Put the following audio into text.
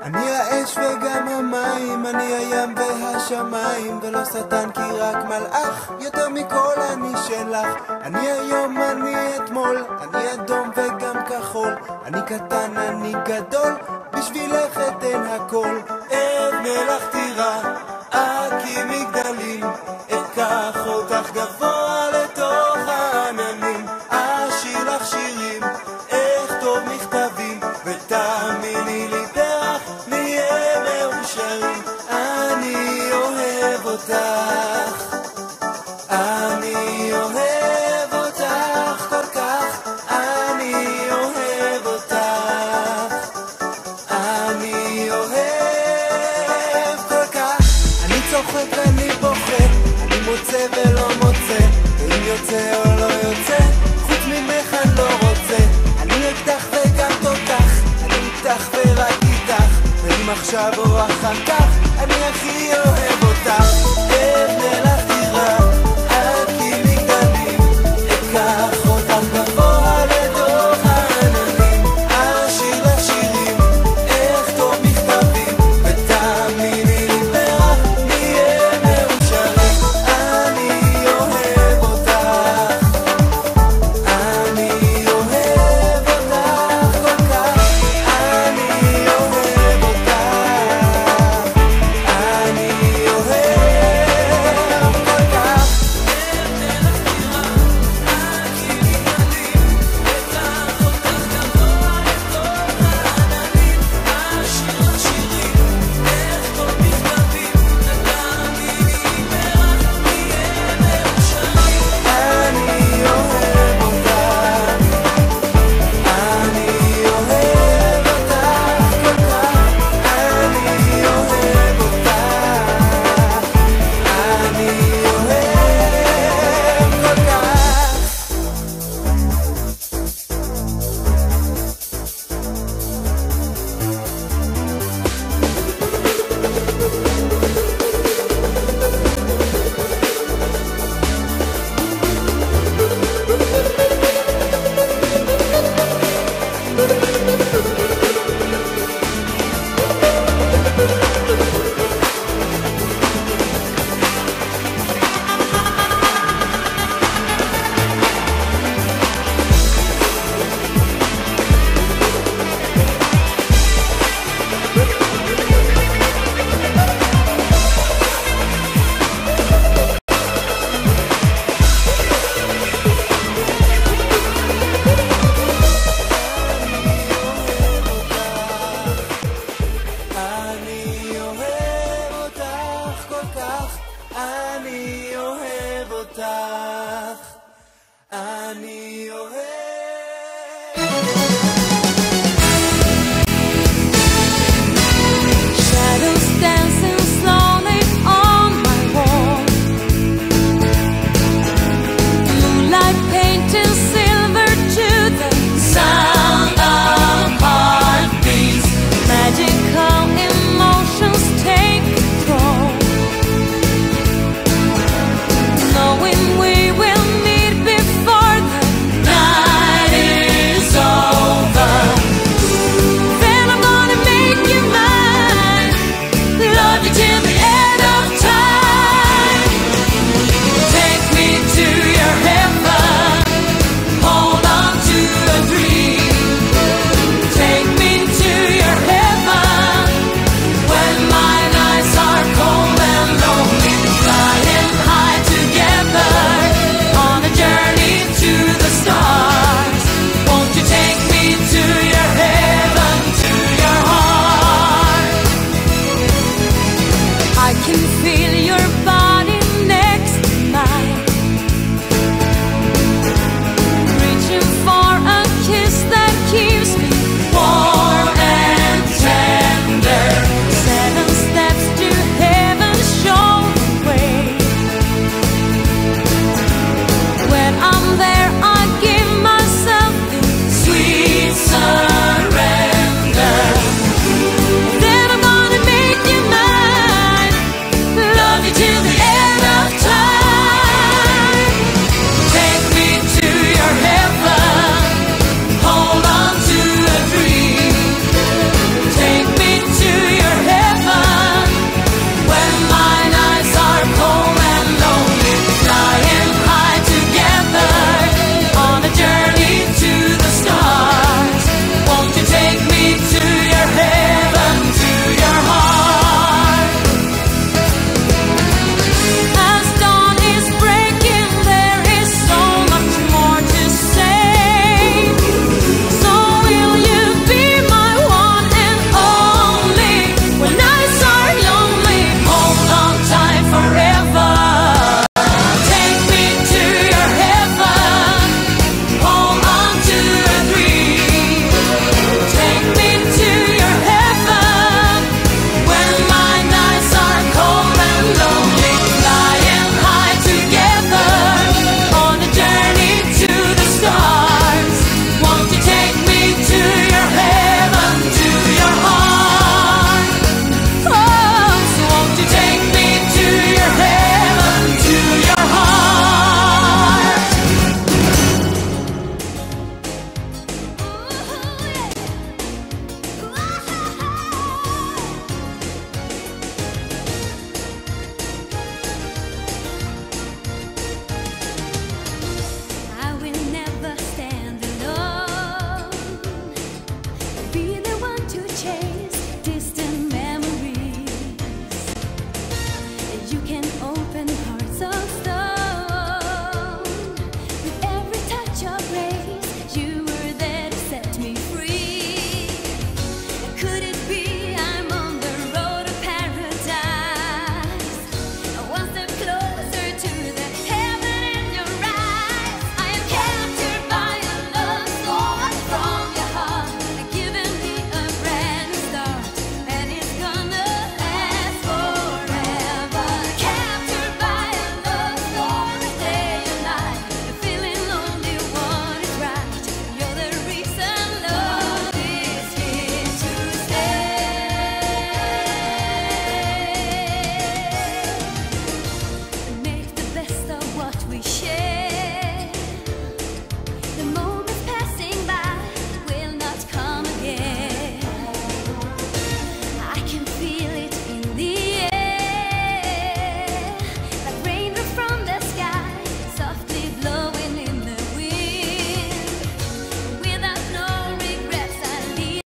אני האש וגם המים, אני הים והשמיים, ולא שטן כי רק מלאך, יותר מכל אני שלך. אני היום, אני אתמול, אני אדום וגם כחול, אני קטן, אני גדול, בשבילך אתן הכל. ערב מלך טירה, אקים מגדלים, אקח אותך גבוה לתוך העננים, אשיר לך שירים, אכתוב מכתבים, ותאמיני לי פרח, נהיה מאושרים. אני אוהב אותך, אני אוהב אותך כל כך, אני אוהב אותך, אני אוהב כל כך. אני צוחק ואני בוכה, אני מוצא ולא מוצא, ואם יוצא או לא יוצא, חוץ ממך אני לא רוצה. אני אקדח וגם תותח, אני איתך ורק איתך, ואם עכשיו או אחר כך, אני הכי אוהב אותך. אבנה לך דירה, אקים מגדלים, אקח אותך גבוה לתוך העננים, אשיר לך שירים, אכתוב מכתבים, ותאמיני לי פרח, נהיה מאושרים. אני אוהב אותך, אני אוהב אותך כל כך, אני אוהב אותך, אני אוהב כל כך. אני אוהב אותך, אני אוהב אותך כל כך, אני אוהב אותך, אני אוהב כל כך.